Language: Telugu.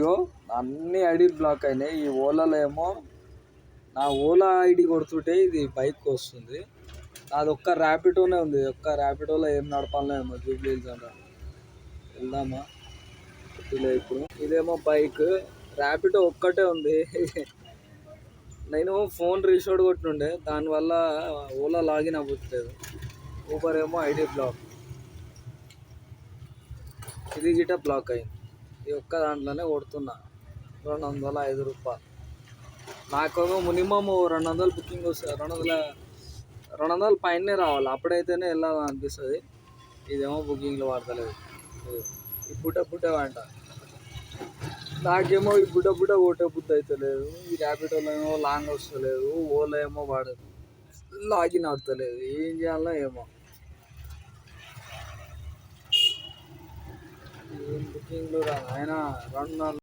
ఇగో అన్ని ఐడీలు బ్లాక్ అయినాయి. ఈ ఓలాలో ఏమో నా ఓలా ఐడి కొడుతుంటే ఇది బైక్ వస్తుంది. అది ఒక్క ర్యాపిడోనే ఉంది. ఒక్క ర్యాపిడోలో ఏం నడపాలనో ఏమో. జూబ్లీ హిల్స్ అంట వెళ్దామా ఇలా ఇప్పుడు. ఇదేమో బైక్, ర్యాపిడో ఒక్కటే ఉంది. నేను ఫోన్ రీస్టోర్ కొట్టినుండే, దానివల్ల ఓలా లాగిన్ అవ్వట్లేదు. ఊబర్ ఏమో ఐడి బ్లాక్, ఇది గిట బ్లాక్ అయింది. ఈ ఒక్క దాంట్లోనే కొడుతున్నా 205 రూపాయలు. నాకేమో మినిమమ్ 200 బుకింగ్ వస్తుంది. 200 పైనే రావాలి, అప్పుడైతేనే వెళ్ళాలని అనిపిస్తుంది. ఇదేమో బుకింగ్లో పడతలేదు. ఈ బుట్ట అంట. నాకేమో ఈ బుట్ట కొట్టే బుద్ధి అవుతలేదు. ఈ ర్యాపిడోలో ఏమో లాంగ్ వస్తలేదు. ఓలా ఏమో వాడదు, లాగిన్ అవుతలేదు. ఏం చేయాలో ఏమో. ఏం బుకింగ్లు రా ఆయన 200